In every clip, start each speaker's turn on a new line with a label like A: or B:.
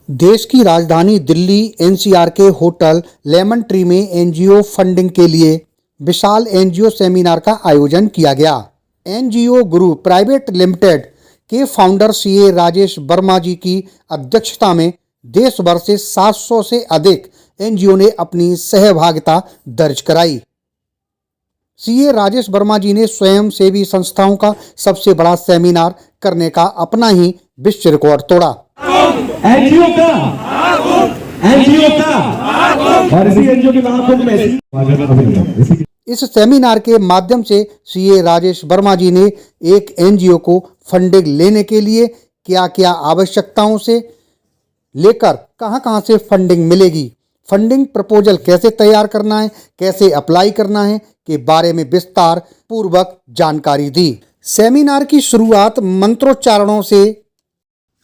A: देश की राजधानी दिल्ली एनसीआर के होटल लेमन ट्री में एनजीओ फंडिंग के लिए विशाल एनजीओ सेमिनार का आयोजन किया गया। एनजीओ ग्रुप प्राइवेट लिमिटेड के फाउंडर सीए राजेश वर्मा जी की अध्यक्षता में देश भर से 700 से अधिक एनजीओ ने अपनी सहभागिता दर्ज कराई। सीए राजेश वर्मा जी ने स्वयं सेवी संस्थाओं का सबसे बड़ा सेमिनार करने का अपना ही विश्व रिकॉर्ड तोड़ा।
B: एनजीओ का और इसी एनजीओ के महाकुंभ में
A: इस सेमिनार के माध्यम से सीए राजेश वर्मा जी ने एक एनजीओ को फंडिंग लेने के लिए क्या क्या आवश्यकताओं से लेकर कहां से फंडिंग मिलेगी, फंडिंग प्रपोजल कैसे तैयार करना है, कैसे अप्लाई करना है के बारे में विस्तार पूर्वक जानकारी दी। सेमिनार की शुरुआत मंत्रोच्चारणों से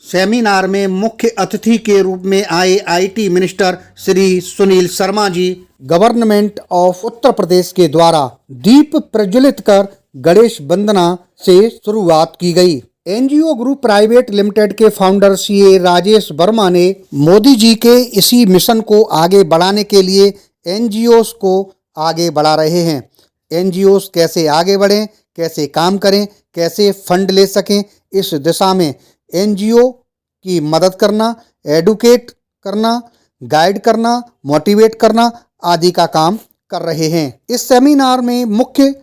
A: सेमिनार में मुख्य अतिथि के रूप में आए IT minister Shri Sunil Sharma ji, government of Uttar Pradesh के द्वारा दीप प्रज्वलित कर गणेश वंदना से शुरुआत की गई। एनजीओ ग्रुप प्राइवेट लिमिटेड के फाउंडर सीए राजेश वर्मा ने मोदी जी के इसी मिशन को आगे बढ़ाने के लिए एनजीओस को आगे बढ़ा रहे हैं। एनजीओस कैसे आगे बढ़ें, कैसे काम करें, कैसे फंड ले सकें, इस दिशा में एनजीओ की मदद करना, एडुकेट करना, गाइड करना, मोटिवेट करना आदि का काम कर रहे हैं। इस सेमिनार में मुख्य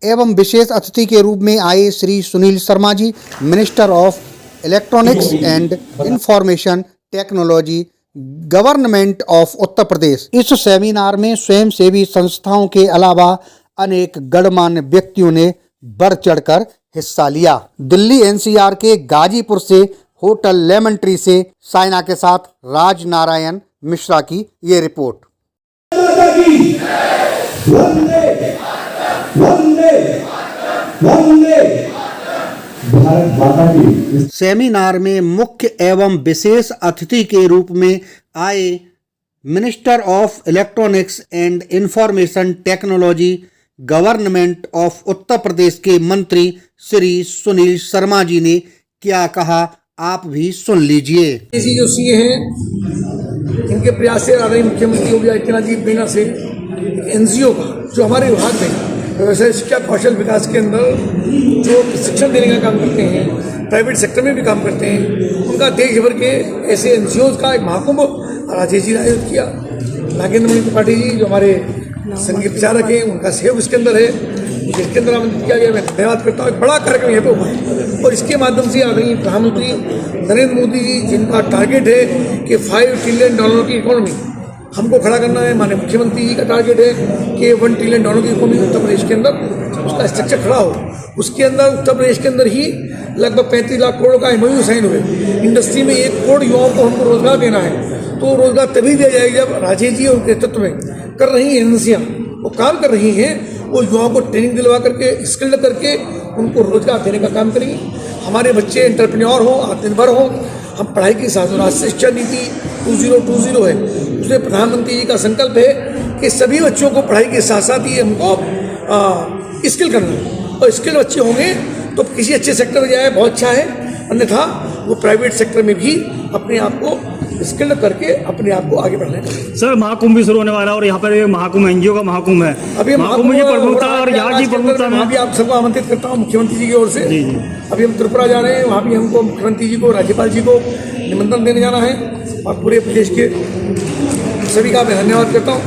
A: एवं विशेष अतिथि के रूप में आए Shri Sunil Sharma ji, minister of electronics and information technology, government of Uttar Pradesh. इस सेमिनार में स्वयंसेवी संस्थाओं के अलावा अनेक गणमान्य व्यक्तियों ने बढ़ चढ़कर हिस्सा लिया। दिल्ली एनसीआर के गाजीपुर से होटल लेमन ट्री से साइना के साथ राज नारायण मिश्रा की ये रिपोर्ट। सेमिनार में मुख्य एवं विशेष अतिथि के रूप में आए minister of electronics and information technology, government of Uttar Pradesh के मंत्री श्री सुनील शर्मा जी ने क्या कहा, आप भी सुन लीजिए।
C: जो सीए हैं, इनके प्रयास से आदरणीय मुख्यमंत्री योगी आदित्यनाथ जी प्रेरणा से एनजीओ का जो हमारे विभाग में व्यवसाय शिक्षा कौशल विकास के अंदर जो शिक्षण देने का काम करते हैं, प्राइवेट सेक्टर में भी काम करते हैं, उनका देश भर के ऐसे एनजीओ का एक महाकुंभ राजेश जी ने आयोजित किया। नागेंद्र मणि त्रिपाठी जी जो हमारे संघीय प्रचारक हैं, उनका सहयोग इसके अंदर है, इसके अंदर आमंत्रित किया गया। मैं धन्यवाद करता हूँ। एक बड़ा कार्यक्रम यहाँ पे हुआ है और इसके माध्यम से आदरणीय प्रधानमंत्री नरेंद्र मोदी जी, जिनका टारगेट है कि $5 ट्रिलियन की इकोनॉमी हमको खड़ा करना है, माननीय मुख्यमंत्री जी का टारगेट है कि $1 ट्रिलियन की इकोनॉमी उत्तर प्रदेश के अंदर उसका स्ट्रक्चर खड़ा हो। उसके अंदर उत्तर प्रदेश के अंदर ही लगभग 35 लाख करोड़ का एमओयू साइन हुए। इंडस्ट्री में 1 करोड़ युवाओं को हमको रोजगार देना है, तो रोजगार तभी दिया जाएगा जब राजेश जी और उनके नेतृत्व में कर रही एजेंसियाँ वो काम कर रही हैं, वो युवाओं को ट्रेनिंग दिलवा करके स्किल्ड करके उनको रोजगार देने का काम करेंगी। हमारे बच्चे एंटरप्रेन्योर हों, आत्मनिर्भर हों। हम पढ़ाई के साथ राष्ट्रीय शिक्षा नीति 2020 है, उसमें प्रधानमंत्री जी का संकल्प है कि सभी बच्चों को पढ़ाई के साथ साथ ही हमको स्किल करना है और स्किल बच्चे होंगे तो किसी अच्छे सेक्टर में जाए, बहुत अच्छा है। अन्यथा वो प्राइवेट सेक्टर में भी अपने आप को स्किल करके अपने आप को आगे बढ़ने का।
D: सर, महाकुंभ भी शुरू होने वाला है और यहाँ पर महाकुंभ एनजीओ का महाकुंभ है।
C: अभी
D: महाकुंभ की प्रमुखता और यहाँ की प्रमुखता में
C: भी आप सबको आमंत्रित करता हूँ मुख्यमंत्री जी की ओर से। अभी हम त्रिपुरा जा रहे हैं, वहाँ भी हमको मुख्यमंत्री जी को, राज्यपाल जी को निमंत्रण देने जाना है और पूरे प्रदेश के सभी का मैं धन्यवाद करता हूँ।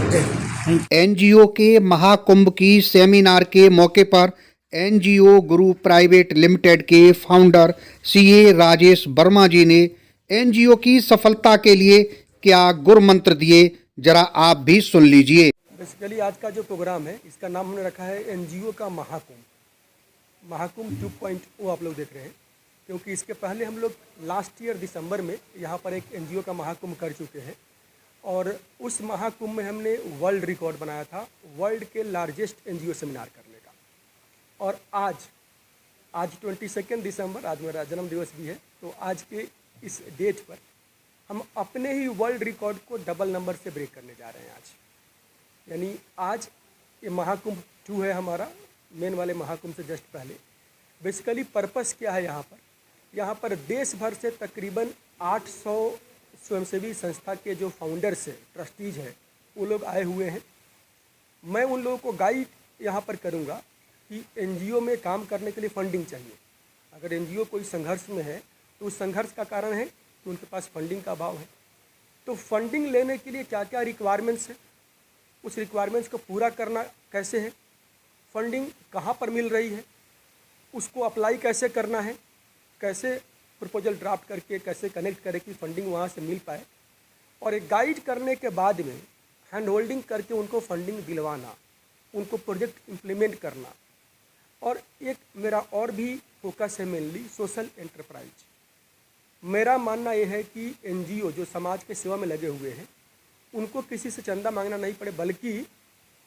A: एनजीओ के महाकुंभ की सेमिनार के मौके पर एनजीओ ग्रुप प्राइवेट लिमिटेड के फाउंडर सीए राजेश वर्मा जी ने एनजीओ की सफलता के लिए क्या गुर मंत्र दिए, जरा आप भी सुन लीजिए।
E: बेसिकली आज का जो प्रोग्राम है, इसका नाम हमने रखा है एनजीओ का महाकुंभ 2.0 आप लोग देख रहे हैं, क्योंकि इसके पहले हम लोग लास्ट ईयर दिसंबर में यहाँ पर एक एनजीओ का महाकुंभ कर चुके हैं और उस महाकुंभ में हमने वर्ल्ड रिकॉर्ड बनाया था, वर्ल्ड के लार्जेस्ट एनजीओ सेमिनार करने का। और आज 22 दिसंबर, आज मेरा जन्मदिवस भी है, तो आज के इस डेट पर हम अपने ही वर्ल्ड रिकॉर्ड को डबल नंबर से ब्रेक करने जा रहे हैं आज। यानी आज ये महाकुंभ 2 है हमारा, मेन वाले महाकुंभ से जस्ट पहले। बेसिकली पर्पस क्या है यहाँ पर देश भर से तकरीबन 800 स्वयंसेवी संस्था के जो फाउंडर्स हैं, ट्रस्टीज हैं, वो लोग आए हुए हैं। मैं उन लोगों को गाइड यहाँ पर करूँगा कि एनजीओ में काम करने के लिए फंडिंग चाहिए। अगर एनजीओ कोई संघर्ष में है तो उस संघर्ष का कारण है कि उनके पास फंडिंग का अभाव है। तो फंडिंग लेने के लिए क्या क्या रिक्वायरमेंट्स है, उस रिक्वायरमेंट्स को पूरा करना कैसे है, फंडिंग कहाँ पर मिल रही है, उसको अप्लाई कैसे करना है, कैसे प्रपोजल ड्राफ्ट करके कैसे कनेक्ट करें कि फंडिंग वहाँ से मिल पाए, और एक गाइड करने के बाद में हैंड होल्डिंग करके उनको फंडिंग दिलवाना, उनको प्रोजेक्ट इम्प्लीमेंट करना। और एक मेरा और भी फोकस है मेनली सोशल एंटरप्राइज। मेरा मानना यह है कि एनजीओ जो समाज के सेवा में लगे हुए हैं उनको किसी से चंदा मांगना नहीं पड़े, बल्कि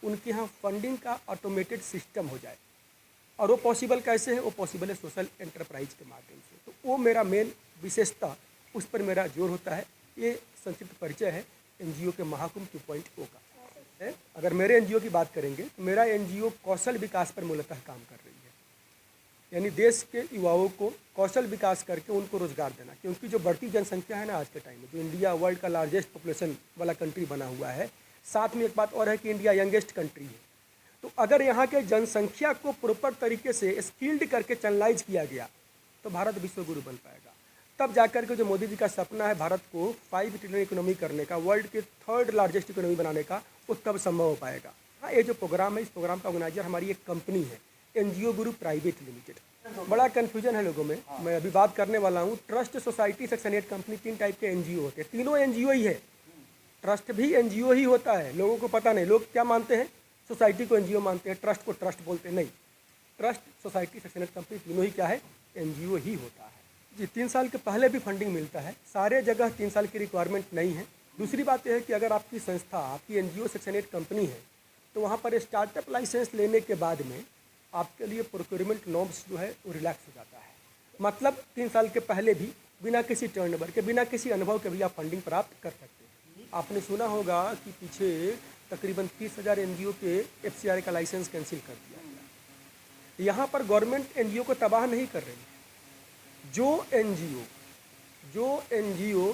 E: उनके यहाँ फंडिंग का ऑटोमेटेड सिस्टम हो जाए। और वो पॉसिबल कैसे है? वो पॉसिबल है सोशल एंटरप्राइज के माध्यम से। तो वो मेरा मेन विशेषता, उस पर मेरा जोर होता है। ये संक्षिप्त परिचय है एनजीओ के महाकुंभ 2.0 का है। अगर मेरे एनजीओ की बात करेंगे तो मेरा एनजीओ कौशल विकास पर मूलतः काम कर रही है, यानी देश के युवाओं को कौशल विकास करके उनको रोजगार देना। क्योंकि जो बढ़ती जनसंख्या है ना आज के टाइम में, जो इंडिया वर्ल्ड का लार्जेस्ट पॉपुलेशन वाला कंट्री बना हुआ है, साथ में एक बात और है कि इंडिया यंगेस्ट कंट्री है। तो अगर यहाँ के जनसंख्या को प्रॉपर तरीके से स्किल्ड करके चैनलाइज किया गया तो भारत विश्व गुरु बन पाएगा। तब जाकर के जो मोदी जी का सपना है भारत को 5 ट्रिलियन इकोनॉमी करने का, वर्ल्ड के 3rd लार्जेस्ट इकोनॉमी बनाने का, वो तब संभव हो पाएगा। हाँ, ये जो प्रोग्राम है, इस प्रोग्राम का ऑर्गेनाइजर हमारी एक कंपनी है, एनजीओ गुरु प्राइवेट लिमिटेड। बड़ा कन्फ्यूजन है लोगों में, मैं अभी बात करने वाला हूँ। Trust, society, section 8 company, 3 type के एनजीओ होते हैं। तीनों एनजीओ ही है, ट्रस्ट भी एनजीओ ही होता है। लोगों को पता नहीं, लोग क्या मानते हैं, सोसाइटी को एनजीओ मानते हैं, ट्रस्ट को ट्रस्ट बोलते हैं। नहीं, ट्रस्ट, सोसाइटी, सेक्शन 8 कंपनी तीनों ही क्या है, एनजीओ ही होता है जी। 3 साल के पहले भी फंडिंग मिलता है, सारे जगह 3 साल की रिक्वायरमेंट नहीं है। दूसरी बात यह है कि अगर आपकी संस्था, आपकी एनजीओ सेक्शन 8 कंपनी है तो वहाँ पर स्टार्टअप लाइसेंस लेने के बाद में आपके लिए प्रोक्योरमेंट नॉर्म्स जो है वो रिलैक्स हो जाता है। मतलब 3 साल के पहले भी बिना किसी टर्नओवर के, बिना किसी अनुभव के भी आप फंडिंग प्राप्त कर सकते हैं। आपने सुना होगा कि पीछे तकरीबन 30,000 एनजीओ के एफसीआर का लाइसेंस कैंसिल कर दिया गया। यहाँ पर गवर्नमेंट एनजीओ को तबाह नहीं कर रही है। जो एनजीओ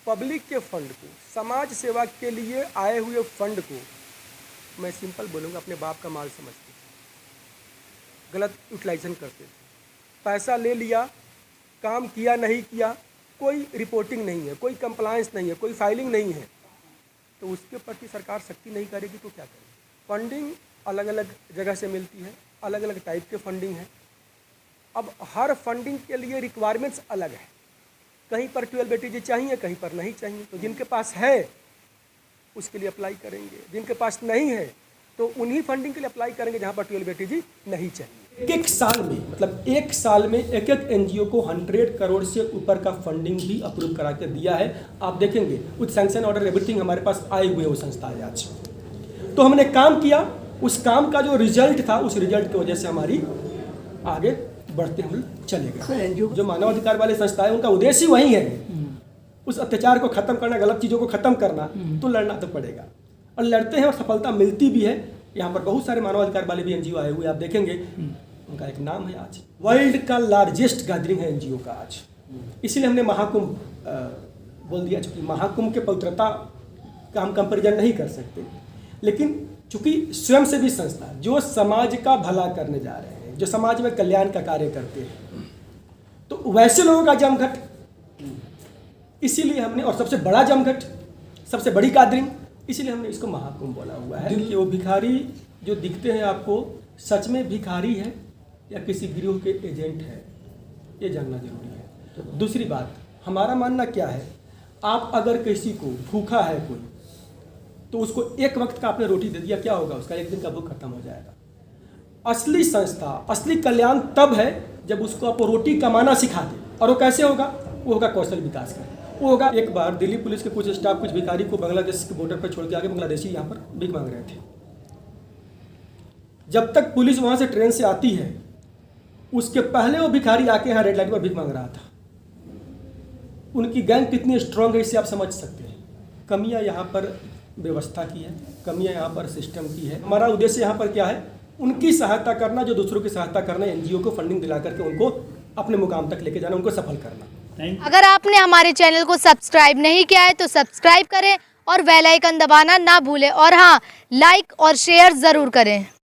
E: पब्लिक के फंड को, समाज सेवा के लिए आए हुए फंड को, मैं सिंपल बोलूँगा, अपने बाप का माल समझते थे, गलत यूटिलाइजेशन करते थे, पैसा ले लिया, काम किया नहीं किया, कोई रिपोर्टिंग नहीं है, कोई कंप्लायंस नहीं है, कोई फाइलिंग नहीं है, तो उसके प्रति सरकार सख्ती नहीं करेगी तो क्या करेगी। फंडिंग अलग अलग जगह से मिलती है, अलग अलग टाइप के फंडिंग है। अब हर फंडिंग के लिए रिक्वायरमेंट्स अलग है, कहीं पर 12 बेटी चाहिए, कहीं पर नहीं चाहिए। तो जिनके पास है उसके लिए अप्लाई करेंगे, जिनके पास नहीं है तो उन्हीं फंडिंग के लिए अप्लाई करेंगे जहाँ पर 12 बेटी नहीं चाहिए। एक साल में, मतलब 1 साल में एक एनजीओ को 100 करोड़ से ऊपर का फंडिंग भी अप्रूव करा के दिया है। आप देखेंगे विद सैंक्शन ऑर्डर एवरीथिंग हमारे पास आए हुए वो संस्था है आज। तो हमने काम किया, उस काम का जो रिजल्ट था, उस रिजल्ट की वजह से हमारी आगे बढ़ते हम चले गए। जो मानवाधिकार वाले संस्था है उनका उद्देश्य ही वही है, उस अत्याचार को खत्म करना, गलत चीज़ों को खत्म करना। तो लड़ना तो पड़ेगा, और लड़ते हैं और सफलता मिलती भी है। यहाँ पर बहुत सारे मानवाधिकार वाले भी एनजीओ आए हुए, आप देखेंगे उनका एक नाम है आज, वर्ल्ड का लार्जेस्ट गैदरिंग है एनजीओ का आज। इसीलिए हमने महाकुंभ बोल दिया, चूँकि महाकुंभ के पवित्रता का हम कंपेरिजन नहीं कर सकते, लेकिन चूँकि स्वयंसेवी संस्था जो समाज का भला करने जा रहे हैं, जो समाज में कल्याण का कार्य करते हैं, तो वैसे लोगों का जमघट, इसीलिए हमने, और सबसे बड़ा जमघट, सबसे बड़ी गैदरिंग, इसीलिए हमने इसको महाकुंभ बोला हुआ है। कि वो भिखारी जो दिखते हैं आपको, सच में भिखारी है या किसी गिरोह के एजेंट है, ये जानना जरूरी है। दूसरी बात, हमारा मानना क्या है, आप अगर किसी को भूखा है कोई, तो उसको एक वक्त का आपने रोटी दे दिया, क्या होगा, उसका एक दिन का भूख खत्म हो जाएगा। असली संस्था, असली कल्याण तब है जब उसको आप रोटी कमाना सिखा दें। और वो कैसे होगा, वो होगा कौशल विकास का। वो होगा, एक बार दिल्ली पुलिस के कुछ स्टाफ कुछ भिखारी को बांग्लादेश के बॉर्डर पर छोड़ के आगे बांग्लादेशी यहाँ पर भीख मांग रहे थे। जब तक पुलिस वहाँ से ट्रेन से आती है, उसके पहले वो भिखारी आके यहाँ रेड लाइट पर भीख मांग रहा था। उनकी गैंग कितनी स्ट्रांग है इससे आप समझ सकते हैं। कमियाँ यहाँ पर व्यवस्था की है, कमियाँ यहाँ पर सिस्टम की है। हमारा उद्देश्य यहाँ पर क्या है, उनकी सहायता करना, जो दूसरों की सहायता करना, एनजीओ को फंडिंग दिला करके उनको अपने मुकाम तक लेके जाना, उनको सफल करना।
F: अगर आपने हमारे चैनल को सब्सक्राइब नहीं किया है तो सब्सक्राइब करें और बेल आइकन दबाना ना भूलें और हाँ, लाइक और शेयर ज़रूर करें।